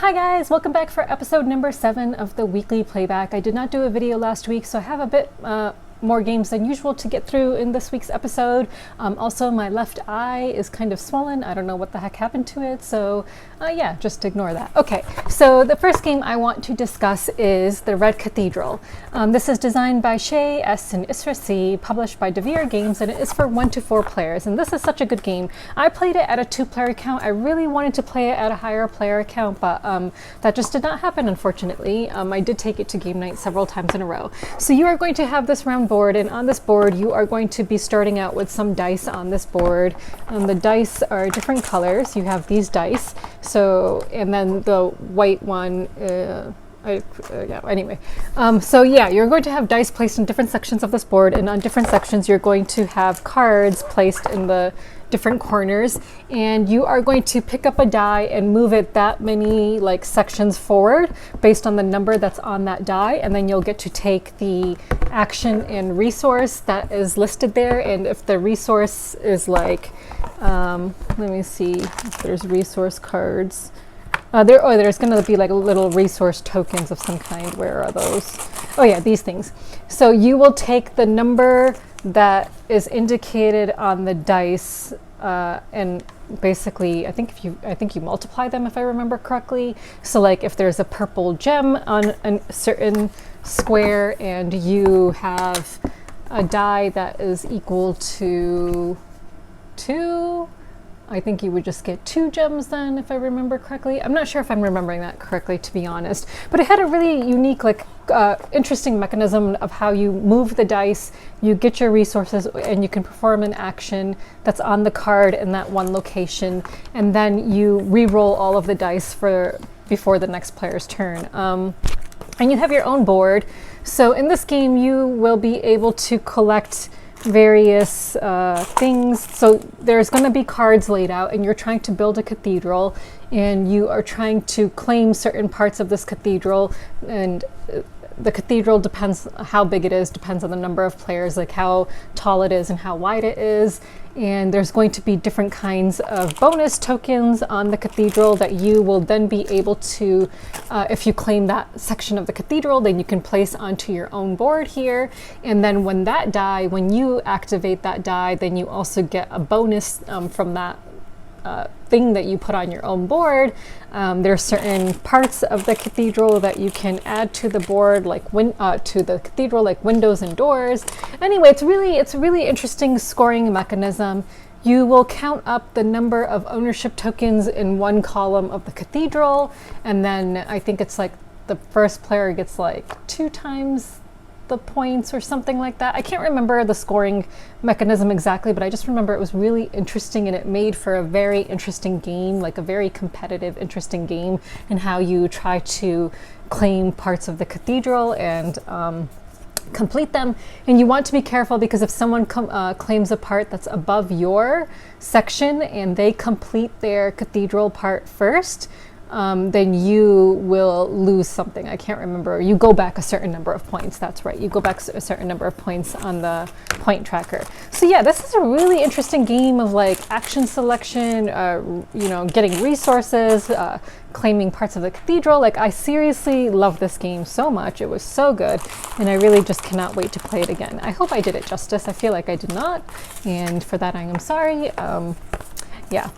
Hi guys, welcome back for episode number 7 of the weekly playback. I did not do a video last week, so I have a bit more games than usual to get through in this week's episode. Also, my left eye is kind of swollen. I don't know what the heck happened to it, so yeah, just ignore that. Okay, so the first game I want to discuss is the Red Cathedral. This is designed by Shay S. and Isra C., published by Devere Games, and it is for 1 to 4 players, and this is such a good game. I played it at a 2-player count. I really wanted to play it at a higher player count, but that just did not happen, unfortunately. I did take it to game night several times in a row. So you are going to have this round board, and on this board you are going to be starting out with some dice on this board. The dice are different colors. You have these dice, so, and then the white one, yeah, anyway. So yeah, you're going to have dice placed in different sections of this board, and on different sections you're going to have cards placed in the different corners, and you are going to pick up a die and move it that many sections forward based on the number that's on that die, and then you'll get to take the action and resource that is listed there. And if the resource is let me see if there's resource cards. There's going to be little resource tokens of some kind. Where are those? Oh yeah, these things. So you will take the number that is indicated on the dice, and basically, I think you multiply them, if I remember correctly. So if there's a purple gem on a certain square, and you have a die that is equal to 2. I think you would just get 2 gems then, if I remember correctly. I'm not sure if I'm remembering that correctly, to be honest. But it had a really unique, interesting mechanism of how you move the dice, you get your resources, and you can perform an action that's on the card in that one location, and then you re-roll all of the dice before the next player's turn. And you have your own board. So in this game, you will be able to collect various things. So there's going to be cards laid out, and you're trying to build a cathedral, and you are trying to claim certain parts of this cathedral, and the cathedral depends how big it is, depends on the number of players, how tall it is and how wide it is. And there's going to be different kinds of bonus tokens on the cathedral that you will then be able to, if you claim that section of the cathedral, then you can place onto your own board here. And then when you activate that die, then you also get a bonus from that thing that you put on your own board. There are certain parts of the cathedral that you can add to the board, to the cathedral, like windows and doors. Anyway, it's a really interesting scoring mechanism. You will count up the number of ownership tokens in one column of the cathedral, and then I think it's the first player gets 2 times the points or something like that. I can't remember the scoring mechanism exactly, but I just remember it was really interesting, and it made for a very interesting game, a very competitive, interesting game, in how you try to claim parts of the cathedral and complete them. And you want to be careful, because if someone claims a part that's above your section and they complete their cathedral part first, then you will lose something. I can't remember. You go back a certain number of points. That's right. You go back a certain number of points on the point tracker. So yeah, this is a really interesting game of action selection, getting resources, claiming parts of the cathedral. I seriously love this game so much. It was so good, and I really just cannot wait to play it again. I hope I did it justice. I feel like I did not, and for that I am sorry. Yeah.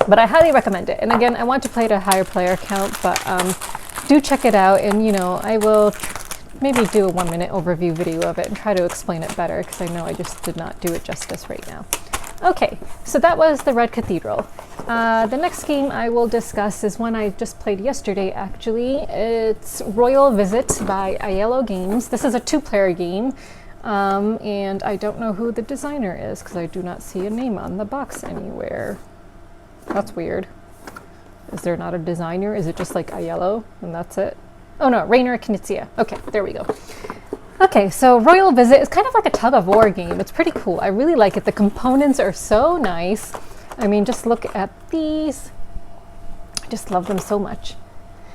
But I highly recommend it. And again, I want to play at a higher player count, but do check it out. And I will maybe do a 1-minute overview video of it and try to explain it better, because I know I just did not do it justice right now. Okay, so that was the Red Cathedral. The next game I will discuss is one I just played yesterday, actually. It's Royal Visit by Aiello Games. This is a 2-player game. And I don't know who the designer is, because I do not see a name on the box anywhere. That's weird. Is there not a designer? Is it just Aiello and that's it? Oh no, Rainer Knizia. Okay, there we go. Okay, so Royal Visit is kind of like a tug-of-war game. It's pretty cool. I really like it. The components are so nice. I mean, just look at these. I just love them so much.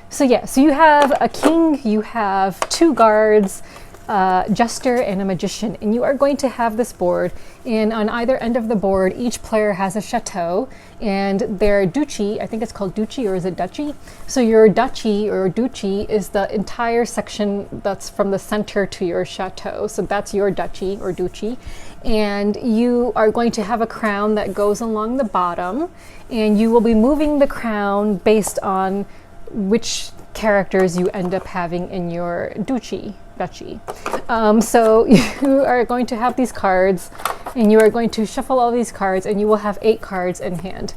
So yeah, so you have a king, you have 2 guards, a jester and a magician, and you are going to have this board, and on either end of the board each player has a chateau and their duchy. I think it's called duchy, or is it duchy? So your duchy or duchy is the entire section that's from the center to your chateau, so that's your duchy or duchy. And you are going to have a crown that goes along the bottom, and you will be moving the crown based on which characters you end up having in your duchy. So you are going to have these cards, and you are going to shuffle all these cards, and you will have 8 cards in hand.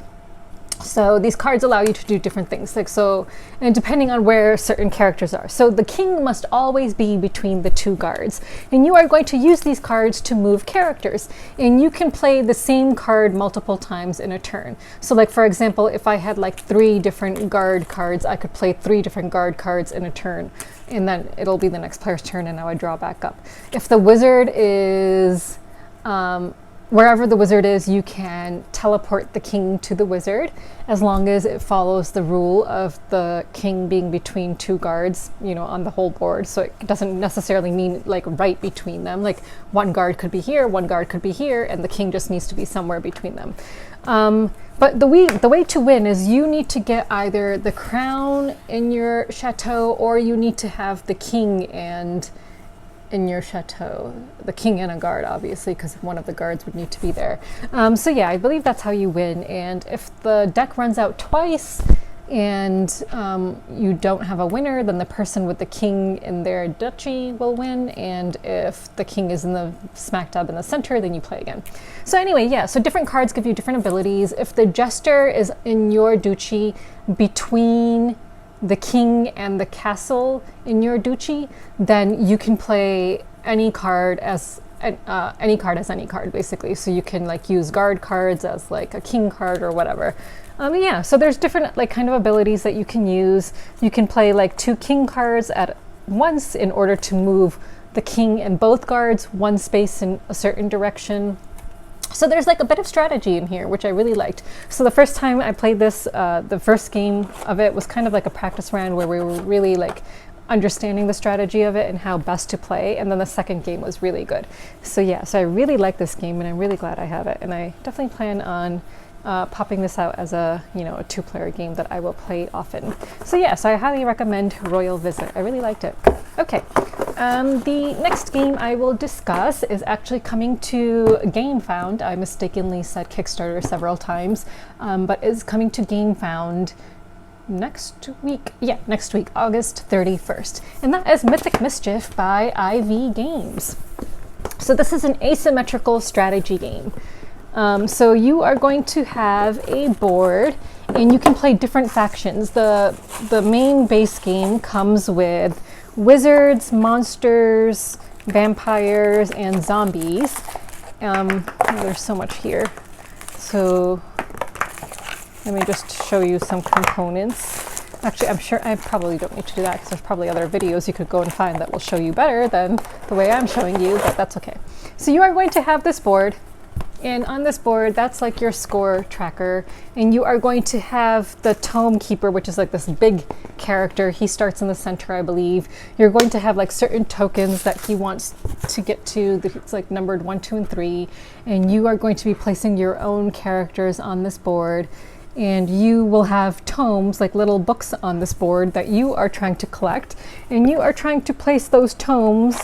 So these cards allow you to do different things, like so, and depending on where certain characters are. So the king must always be between the 2 guards, and you are going to use these cards to move characters, and you can play the same card multiple times in a turn. So like, for example, if I had like 3 different guard cards, I could play 3 different guard cards in a turn, and then it'll be the next player's turn, and I would draw back up. If the wizard is wherever the wizard is, you can teleport the king to the wizard, as long as it follows the rule of the king being between 2 guards, you know, on the whole board. So it doesn't necessarily mean like right between them. Like one guard could be here, one guard could be here, and the king just needs to be somewhere between them. But the way to win is you need to get either the crown in your chateau, or you need to have the king and in your chateau, the king and a guard, obviously, because one of the guards would need to be there. So yeah, I believe that's how you win. And if the deck runs out twice and you don't have a winner, then the person with the king in their duchy will win. And if the king is in the smack dab in the center, then you play again. So anyway, yeah, so different cards give you different abilities. If the jester is in your duchy between the king and the castle in your duchy, then you can play any card as any card basically. So you can like use guard cards as like a king card or whatever. Yeah, so there's different like kind of abilities that you can use. You can play like 2 king cards at once in order to move the king and both guards 1 space in a certain direction. So there's like a bit of strategy in here, which I really liked. So the first time I played this, the first game of it was kind of like a practice round where we were really like understanding the strategy of it and how best to play. And then the second game was really good. So yeah, so I really like this game, and I'm really glad I have it. And I definitely plan on popping this out as a, you know, a 2-player game that I will play often. So yeah, so I highly recommend Royal Visit. I really liked it. Okay, the next game I will discuss is actually coming to GameFound. I mistakenly said Kickstarter several times, but is coming to GameFound next week. Yeah, next week, August 31st. And that is Mythic Mischief by IV Games. So this is an asymmetrical strategy game. So you are going to have a board, and you can play different factions. The main base game comes with wizards, monsters, vampires, and zombies. There's so much here. So let me just show you some components. Actually, I'm sure I probably don't need to do that, because there's probably other videos you could go and find that will show you better than the way I'm showing you, but that's okay. So you are going to have this board. And on this board, that's like your score tracker. And you are going to have the Tome Keeper, which is like this big character. He starts in the center, I believe. You're going to have like certain tokens that he wants to get to. It's like numbered 1, 2, and 3. And you are going to be placing your own characters on this board. And you will have tomes, like little books on this board that you are trying to collect. And you are trying to place those tomes.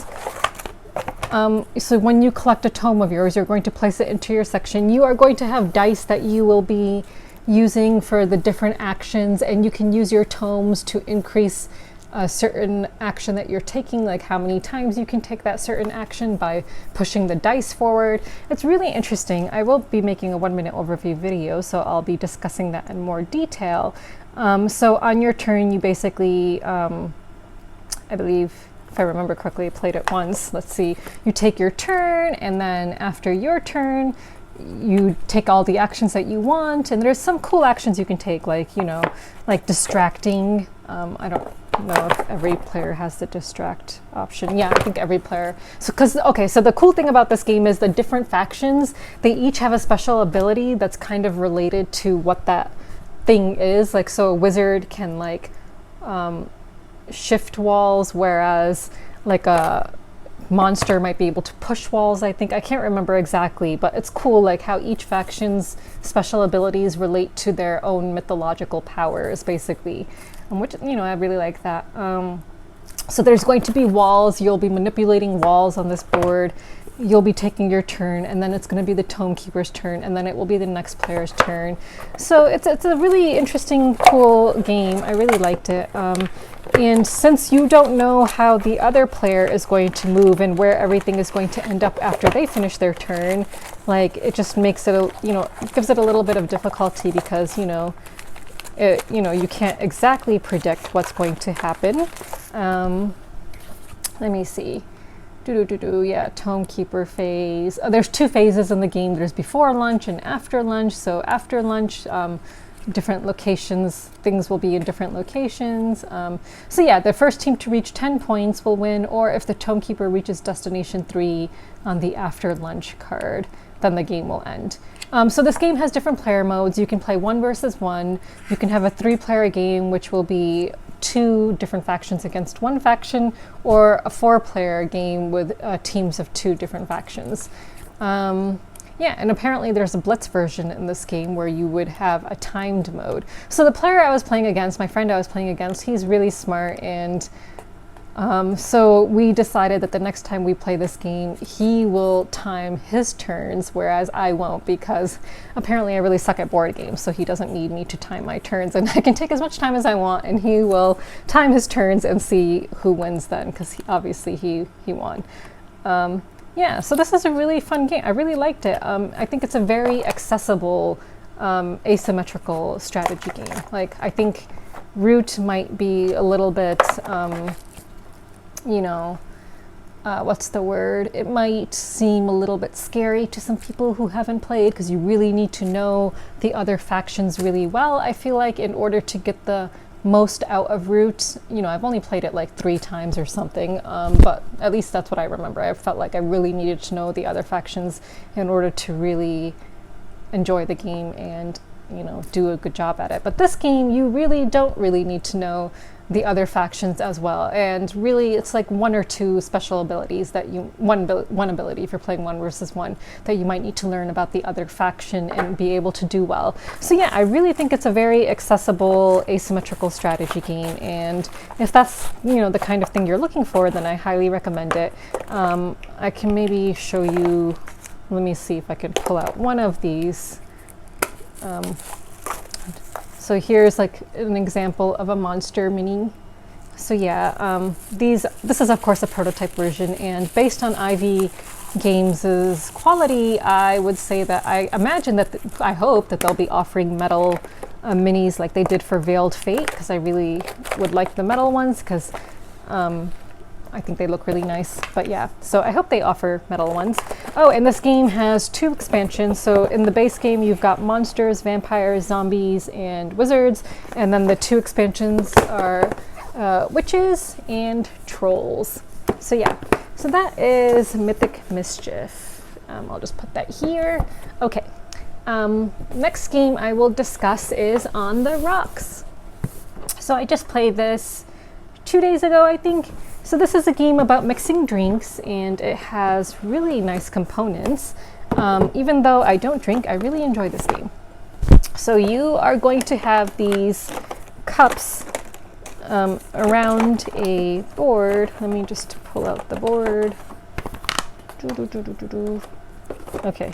So when you collect a tome of yours, you're going to place it into your section. You are going to have dice that you will be using for the different actions, and you can use your tomes to increase a certain action that you're taking, like how many times you can take that certain action by pushing the dice forward. It's really interesting. I will be making a 1-minute overview video, so I'll be discussing that in more detail. So on your turn, you basically, I believe, if I remember correctly, I played it once. Let's see, you take your turn, and then after your turn, you take all the actions that you want, and there's some cool actions you can take, like, you know, like distracting. I don't know if every player has the distract option. Yeah, I think every player. So, so the cool thing about this game is the different factions, they each have a special ability that's kind of related to what that thing is. Like, so a wizard can like, shift walls, whereas like a monster might be able to push walls, I think. I can't remember exactly, but it's cool like how each faction's special abilities relate to their own mythological powers, basically, which, you know, I really like that. So there's going to be walls. You'll be manipulating walls on this board. You'll be taking your turn, and then it's going to be the Tome Keeper's turn, and then it will be the next player's turn. So it's a really interesting, cool game. I really liked it. And since you don't know how the other player is going to move and where everything is going to end up after they finish their turn, like, it just makes it, you know, gives it a little bit of difficulty because, you know, you can't exactly predict what's going to happen. Let me see. Yeah, Tome Keeper phase. There's 2 phases in the game. There's before lunch and after lunch. So after lunch, different locations, things will be in different locations. So yeah, the first team to reach 10 points will win, or if the Tome Keeper reaches destination 3 on the after lunch card, then the game will end. So this game has different player modes. You can play 1 versus 1. You can have a 3-player game, which will be 2 different factions against 1 faction, or a 4-player game with teams of 2 different factions. Yeah, and apparently there's a blitz version in this game where you would have a timed mode. So the player I was playing against, my friend I was playing against, he's really smart, and so we decided that the next time we play this game, he will time his turns, whereas I won't, because apparently I really suck at board games, so he doesn't need me to time my turns, and I can take as much time as I want, and he will time his turns and see who wins then, because obviously he won. Yeah, so this is a really fun game. I really liked it. I think it's a very accessible, asymmetrical strategy game. Like, I think Root might be a little bit, you know, what's the word? It might seem a little bit scary to some people who haven't played, because you really need to know the other factions really well, I feel like, in order to get the most out of Root. You know, I've only played it like 3 times or something, but at least that's what I remember. I felt like I really needed to know the other factions in order to really enjoy the game and, you know, do a good job at it. But this game, you really don't really need to know the other factions as well, and really it's like 1 or 2 special abilities that you, one ability if you're playing 1 versus 1, that you might need to learn about the other faction and be able to do well. So yeah, I really think it's a very accessible asymmetrical strategy game, and if that's, you know, the kind of thing you're looking for, then I highly recommend it. I can maybe show you, let me see if I can pull out one of these. So here's like an example of a monster mini. So yeah, this is of course a prototype version, and based on Ivy Games' quality, I would say that I imagine that, I hope that they'll be offering metal minis like they did for Veiled Fate, because I really would like the metal ones, because I think they look really nice. But yeah, so I hope they offer metal ones. Oh, and this game has 2 expansions. So in the base game, you've got monsters, vampires, zombies, and wizards. And then the 2 expansions are witches and trolls. So yeah, so that is Mythic Mischief. I'll just put that here. Okay, next game I will discuss is On the Rocks. So I just played this 2 days ago, I think. So this is a game about mixing drinks, and it has really nice components. Even though I don't drink, I really enjoy this game. So you are going to have these cups around a board. Let me just pull out the board. Okay.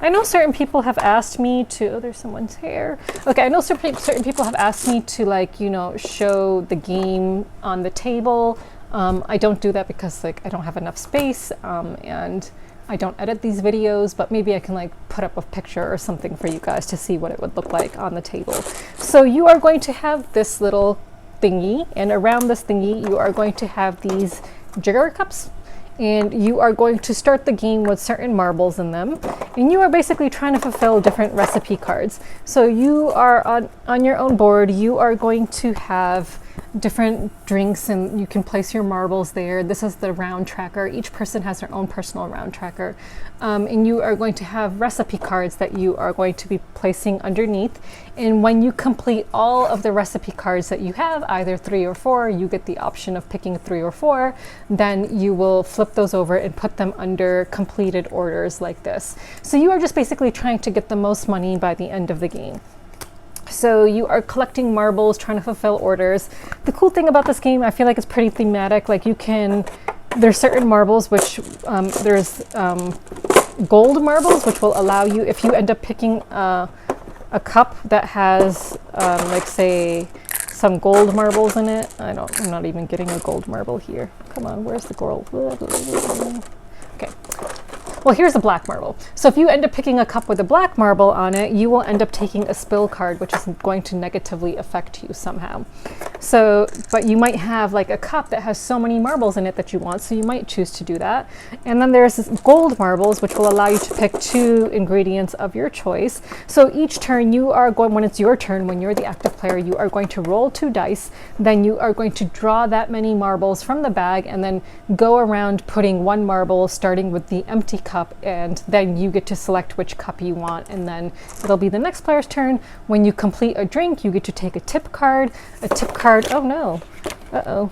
I know certain people have asked me to, oh, there's someone's hair. Okay, I know certain people have asked me to, like, you know, show the game on the table. I don't do that because, like, I don't have enough space, and I don't edit these videos, but maybe I can, like, put up a picture or something for you guys to see what it would look like on the table. So you are going to have this little thingy, and around this thingy you are going to have these jigger cups. And you are going to start the game with certain marbles in them, and you are basically trying to fulfill different recipe cards. So you are on your own board, you are going to have different drinks, and you can place your marbles there. This is the round tracker. Each person has their own personal round tracker. And you are going to have recipe cards that you are going to be placing underneath. And when you complete all of the recipe cards that you have, either 3 or 4, you get the option of picking 3 or 4, then you will flip those over and put them under completed orders like this. So you are just basically trying to get the most money by the end of the game. So you are collecting marbles, trying to fulfill orders. The cool thing about this game, I feel like it's pretty thematic. Like there's certain marbles which, there's gold marbles, which will allow you, if you end up picking a cup that has, like say, some gold marbles in it. I'm not even getting a gold marble here. Come on, where's the gold? Okay. Well, here's a black marble. So if you end up picking a cup with a black marble on it, you will end up taking a spill card, which is going to negatively affect you somehow. So, but you might have like a cup that has so many marbles in it that you want, so you might choose to do that. And then there's gold marbles, which will allow you to pick 2 ingredients of your choice. So each turn you are going, when it's your turn, when you're the active player, you are going to roll 2 dice, then you are going to draw that many marbles from the bag and then go around putting 1 marble, starting with the empty cup, and then you get to select which cup you want, and then it'll be the next player's turn. When you complete a drink, you get to take a tip card. A tip card, oh no, uh-oh.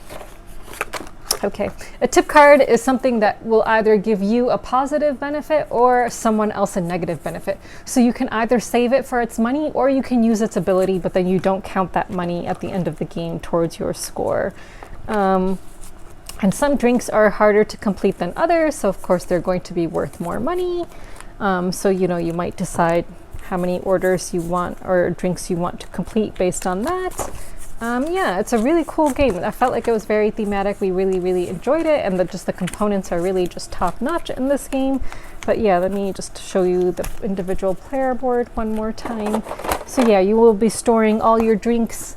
Okay, a tip card is something that will either give you a positive benefit or someone else a negative benefit. So you can either save it for its money or you can use its ability, but then you don't count that money at the end of the game towards your score. And some drinks are harder to complete than others, so of course they're going to be worth more money. So you might decide how many orders you want or drinks you want to complete based on that. Yeah, it's a really cool game. I felt like it was very thematic. We really, really enjoyed it, and just the components are really just top notch in this game. But yeah, let me just show you the individual player board one more time. So yeah, you will be storing all your drinks,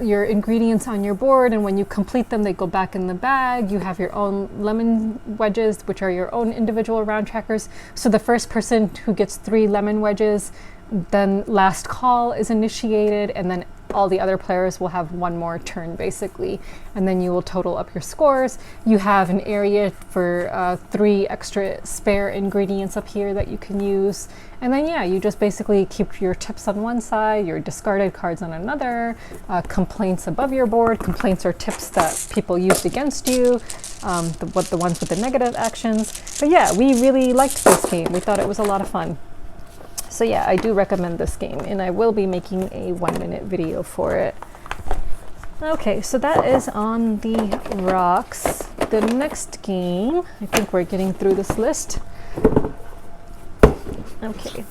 your ingredients on your board, and when you complete them, they go back in the bag. You have your own lemon wedges, which are your own individual round trackers. So the first person who gets 3 lemon wedges, then last call is initiated, and then all the other players will have 1 more turn basically, and then you will total up your scores. You have an area for 3 extra spare ingredients up here that you can use, and then yeah, you just basically keep your tips on one side, your discarded cards on another, complaints above your board. Complaints are tips that people used against you, the ones with the negative actions. But yeah, we really liked this game. We thought it was a lot of fun. So yeah, I do recommend this game, and I will be making a 1-minute video for it. Okay, so that is on the rocks. The next game, I think we're getting through this list. Okay,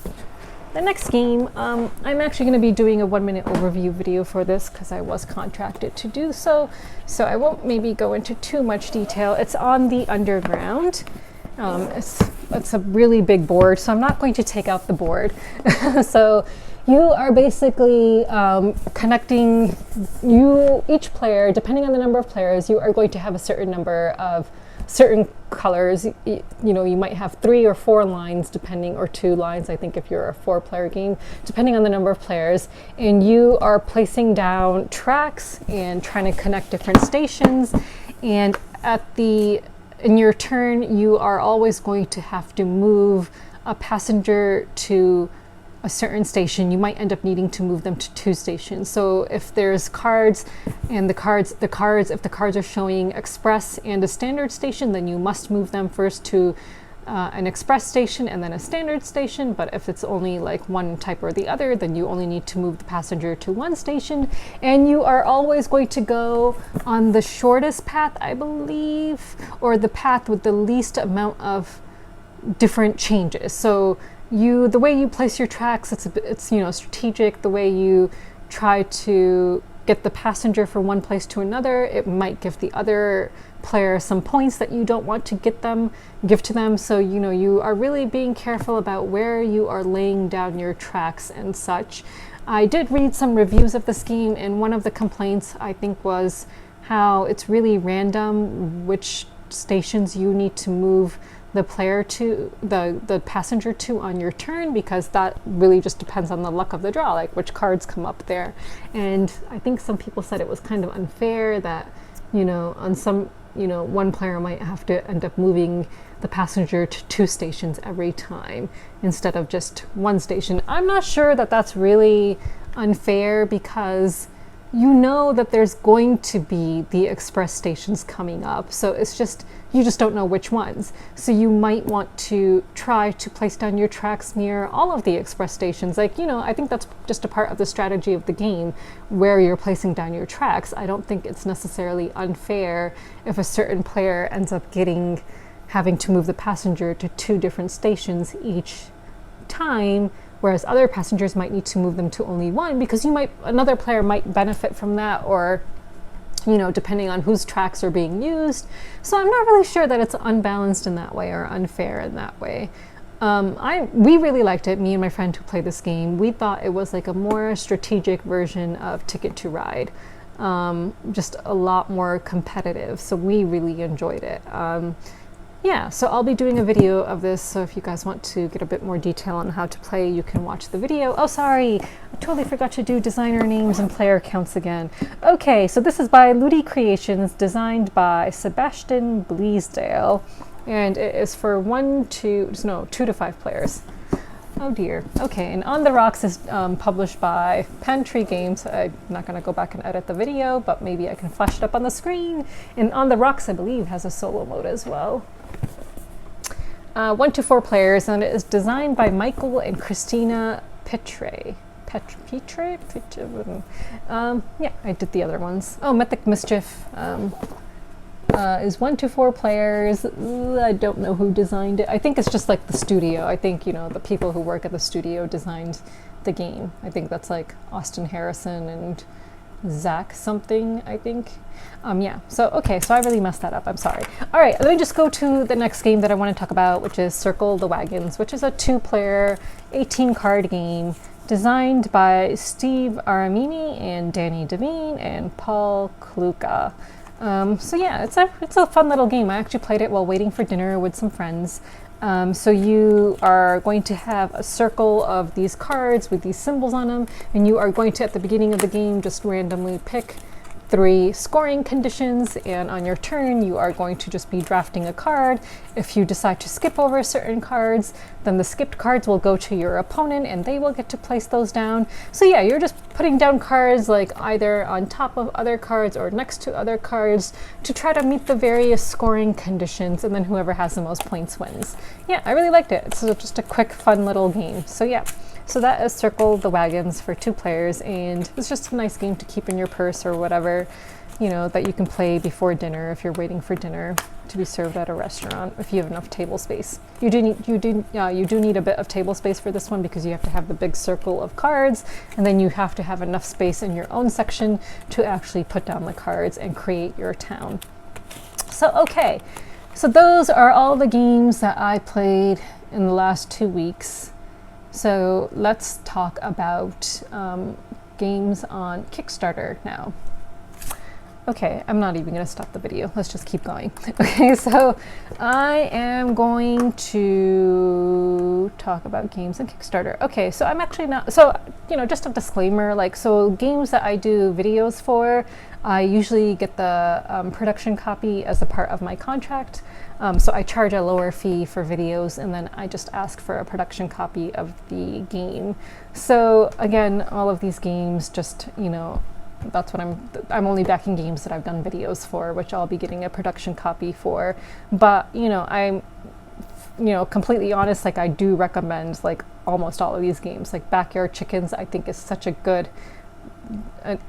the next game, I'm actually going to be doing a 1-minute overview video for this because I was contracted to do so. So I won't maybe go into too much detail. It's on the underground. It's a really big board, so I'm not going to take out the board. So you are basically connecting, each player, depending on the number of players, you are going to have a certain number of certain colors. You might have 3 or 4 lines depending, or 2 lines, I think, if you're a 4-player game, depending on the number of players. And you are placing down tracks and trying to connect different stations. And in your turn, you are always going to have to move a passenger to a certain station. You might end up needing to move them to 2 stations. So if there's cards, and if the cards are showing express and a standard station, then you must move them first to an express station and then a standard station. But if it's only like one type or the other, then you only need to move the passenger to 1 station. And you are always going to go on the shortest path, I believe, or the path with the least amount of different changes. So the way you place your tracks, it's strategic. The way you try to get the passenger from one place to another, it might give the other player some points that you don't want to give to them. So you are really being careful about where you are laying down your tracks and such. I did read some reviews of this game, and one of the complaints I think was how it's really random which stations you need to move the player to, the passenger to on your turn, because that really just depends on the luck of the draw, like which cards come up there. And I think some people said it was kind of unfair that, you know, on some, you know, one player might have to end up moving the passenger to 2 stations every time instead of just 1 station. I'm not sure that that's really unfair, because you know that there's going to be the express stations coming up, so it's just, you just don't know which ones. So you might want to try to place down your tracks near all of the express stations. Like, you know, I think that's just a part of the strategy of the game, where you're placing down your tracks. I don't think it's necessarily unfair if a certain player ends up having to move the passenger to 2 different stations each time, whereas other passengers might need to move them to only 1, because another player might benefit from that, or, you know, depending on whose tracks are being used. So I'm not really sure that it's unbalanced in that way or unfair in that way. We really liked it, me and my friend who played this game. We thought it was like a more strategic version of Ticket to Ride, just a lot more competitive. So we really enjoyed it. Yeah, so I'll be doing a video of this, so if you guys want to get a bit more detail on how to play, you can watch the video. Oh, sorry, I totally forgot to do designer names and player counts again. Okay, so this is by Ludi Creations, designed by Sebastian Bleasdale, and it is for 2 to 5 players. Oh dear. Okay, and On the Rocks is published by Pantry Games. I'm not going to go back and edit the video, but maybe I can flash it up on the screen. And On the Rocks, I believe, has a solo mode as well. 1 to 4 players, and it is designed by Michael and Christina Petre. Yeah, I did the other ones. Oh, Mythic Mischief is 1 to 4 players. I don't know who designed it. I think it's just like the studio. I think, you know, the people who work at the studio designed the game. I think that's like Austin Harrison and Zach something, I think. Yeah, so okay, so I really messed that up, I'm sorry. All right, let me just go to the next game that I want to talk about, which is Circle the Wagons, which is a 2-player 18-card game designed by Steve Aramini and Danny Devine and Paul Kluka. So yeah, it's a fun little game. I actually played it while waiting for dinner with some friends. So you are going to have a circle of these cards with these symbols on them, and you are going to, at the beginning of the game, just randomly pick 3 scoring conditions, and on your turn you are going to just be drafting a card. If you decide to skip over certain cards, then the skipped cards will go to your opponent and they will get to place those down. So yeah, you're just putting down cards like either on top of other cards or next to other cards to try to meet the various scoring conditions, and then whoever has the most points wins. Yeah, I really liked it. It's just a quick, fun little game. So yeah. So that is Circle the Wagons for 2 players, and it's just a nice game to keep in your purse or whatever, you know, that you can play before dinner if you're waiting for dinner to be served at a restaurant, if you have enough table space. You do need a bit of table space for this one, because you have to have the big circle of cards, and then you have to have enough space in your own section to actually put down the cards and create your town. So okay, so those are all the games that I played in the last 2 weeks. So let's talk about games on Kickstarter now. Okay, I'm not even going to stop the video. Let's just keep going. Okay, so I am going to talk about games on Kickstarter. Okay, so I'm actually not, so, you know, just a disclaimer, like, so games that I do videos for, I usually get the production copy as a part of my contract. So I charge a lower fee for videos, and then I just ask for a production copy of the game. So again, all of these games, just, you know, that's what I'm only backing games that I've done videos for, which I'll be getting a production copy for. But, you know, I'm, you know, completely honest, like, I do recommend like almost all of these games. Like Backyard Chickens, I think is such a good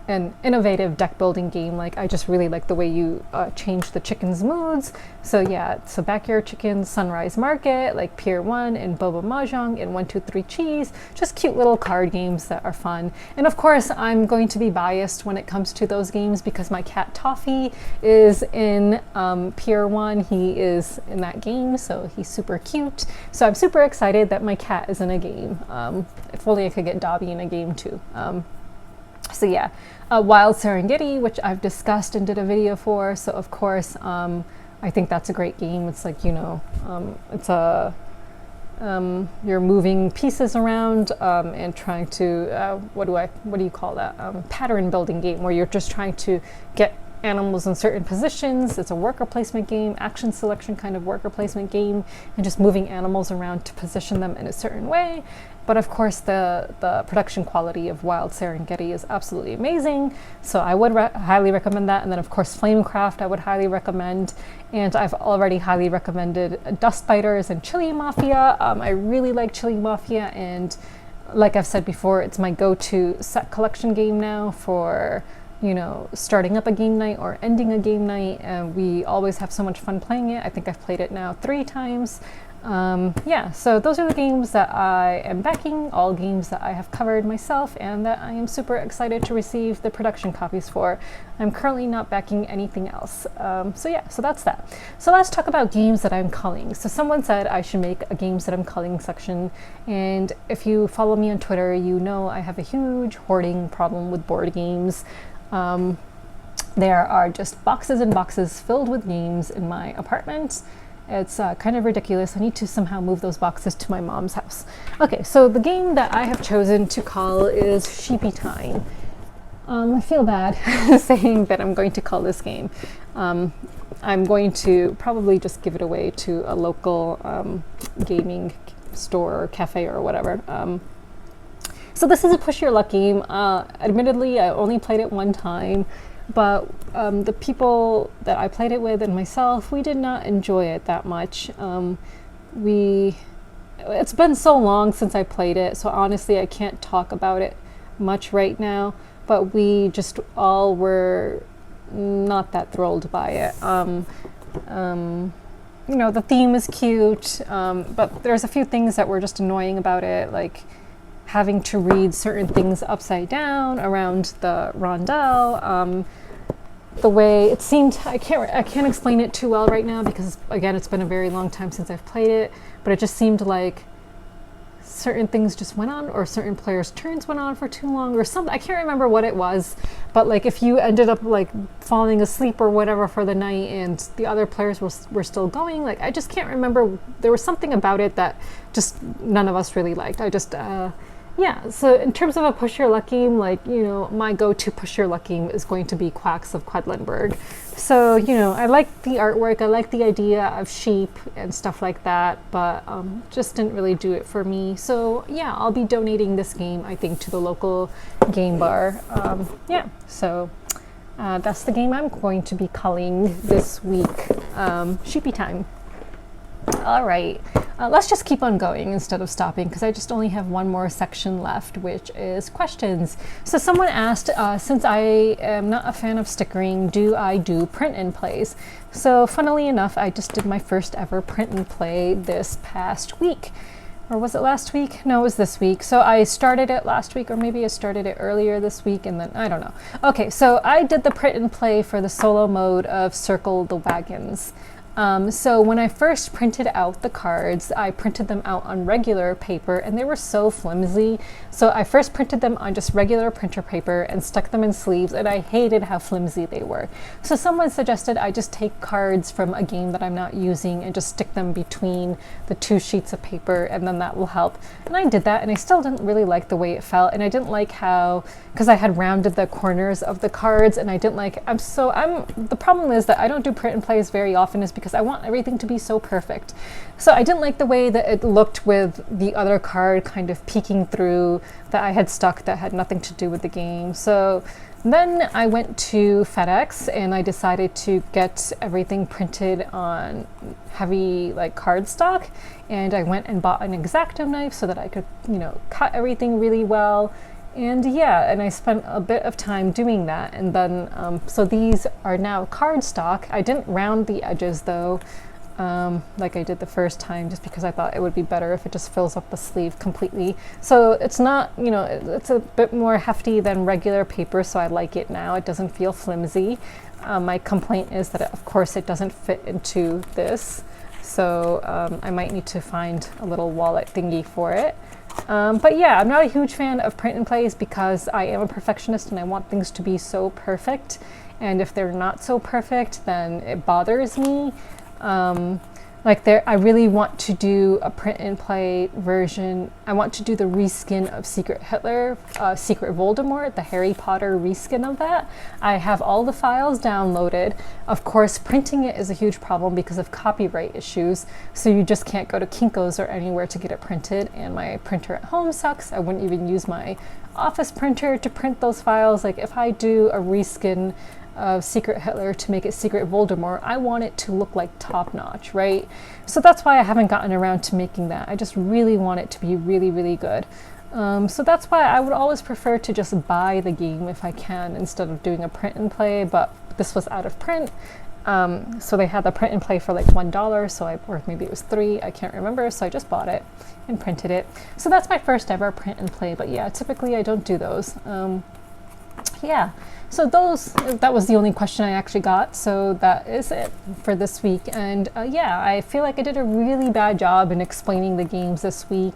an innovative deck building game. Like, I just really like the way you change the chickens' moods. So yeah, so Backyard Chickens, Sunrise Market, like Pier 1 and Boba Mahjong and 1 2 3 Cheese, just cute little card games that are fun. And of course, I'm going to be biased when it comes to those games because my cat Toffee is in Pier 1. He is in that game, so he's super cute. So I'm super excited that my cat is in a game. If only I could get Dobby in a game too. So yeah, Wild Serengeti, which I've discussed and did a video for. So of course, I I think that's a great game. It's like, it's a you're moving pieces around and trying to what do you call that, pattern building game, where you're just trying to get animals in certain positions. It's a worker placement game, action selection kind of worker placement game, and just moving animals around to position them in a certain way. But of course, the production quality of Wild Serengeti is absolutely amazing. So I would highly recommend that. And then of course, Flamecraft I would highly recommend. And I've already highly recommended Dust Biters and Chili Mafia. I really like Chili Mafia, and like I've said before, it's my go-to set collection game now for starting up a game night or ending a game night, and we always have so much fun playing it. I think I've played it now 3 times. Yeah, so those are the games that I am backing, all games that I have covered myself and that I am super excited to receive the production copies for. I'm currently not backing anything else. So yeah, so that's that. So let's talk about games that I'm culling. So someone said I should make a games that I'm culling section, and if you follow me on Twitter, you know I have a huge hoarding problem with board games. There are just boxes and boxes filled with games in my apartment. It's kind of ridiculous. I need to somehow move those boxes to my mom's house. Okay, so the game that I have chosen to call is Sheepy Time. I feel bad saying that I'm going to call this game. I'm going to probably just give it away to a local gaming store or cafe or whatever. So this is a push your luck game. Admittedly, I only played it 1 time, but the people that I played it with and myself, we did not enjoy it that much. It's been so long since I played it, so honestly I can't talk about it much right now, but we just all were not that thrilled by it. The theme is cute, but there's a few things that were just annoying about it, like having to read certain things upside down around the rondel. The way it seemed, I can't explain it too well right now because again, it's been a very long time since I've played it, but it just seemed like certain things just went on, or certain players' turns went on for too long, or something. I can't remember what it was, but like if you ended up like falling asleep or whatever for the night and the other players were still going, like I just can't remember. There was something about it that just none of us really liked. Yeah, so in terms of a push your luck game, like, my go-to push your luck game is going to be Quacks of Quedlinburg. So, I like the artwork, I like the idea of sheep and stuff like that, but just didn't really do it for me. So yeah, I'll be donating this game, I think, to the local game bar. Yeah, so that's the game I'm going to be culling this week, Sheepy Time. All right, let's just keep on going instead of stopping, because I just only have one more section left, which is questions. So someone asked, since I am not a fan of stickering, do I do print and plays? So funnily enough, I just did my first ever print and play this past week. Or was it last week? No, it was this week. So I started it last week, or maybe I started it earlier this week, and then I don't know. Okay, so I did the print and play for the solo mode of Circle the Wagons. So when I first printed out the cards, I printed them out on regular paper, and they were so flimsy. So I first printed them on just regular printer paper and stuck them in sleeves, and I hated how flimsy they were. So someone suggested I just take cards from a game that I'm not using and just stick them between the 2 sheets of paper, and then that will help. And I did that, and I still didn't really like the way it felt, and I didn't like how, because I had rounded the corners of the cards, and I didn't like, the problem is that I don't do print and plays very often, is because I want everything to be so perfect. So I didn't like the way that it looked with the other card kind of peeking through that I had stuck that had nothing to do with the game. So then I went to FedEx and I decided to get everything printed on heavy cardstock, and I went and bought an X-Acto knife so that I could, cut everything really well. And yeah, and I spent a bit of time doing that. And then, so these are now cardstock. I didn't round the edges though, like I did the first time, just because I thought it would be better if it just fills up the sleeve completely. So it's not, it's a bit more hefty than regular paper, so I like it now. It doesn't feel flimsy. My complaint is that, of course, it doesn't fit into this. So I might need to find a little wallet thingy for it. But yeah, I'm not a huge fan of print and plays because I am a perfectionist and I want things to be so perfect. and if they're not so perfect, then it bothers me. I really want to do a print and play version. I want to do the reskin of Secret Hitler, Secret Voldemort, the Harry Potter reskin of that. I have all the files downloaded. Of course, printing it is a huge problem because of copyright issues, so you just can't go to Kinko's or anywhere to get it printed, and my printer at home sucks. I wouldn't even use my office printer to print those files. Like, if I do a reskin of Secret Hitler to make it Secret Voldemort, I want it to look like top notch, right? So that's why I haven't gotten around to making that. I just really want it to be really, really good. So that's why I would always prefer to just buy the game if I can, instead of doing a print and play, but this was out of print. So they had the print and play for like $1, or maybe it was $3, I can't remember, so I just bought it and printed it. So that's my first ever print and play, but yeah, typically I don't do those. Yeah, so that was the only question I actually got, so that is it for this week. And yeah, I feel like I did a really bad job in explaining the games this week,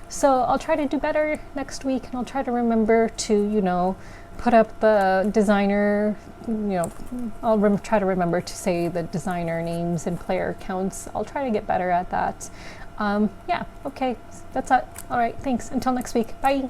so I'll try to do better next week, and I'll try to remember to, put up the designer, I'll try to remember to say the designer names and player counts. I'll try to get better at that. Yeah, okay, that's it. All right, thanks. Until next week. Bye.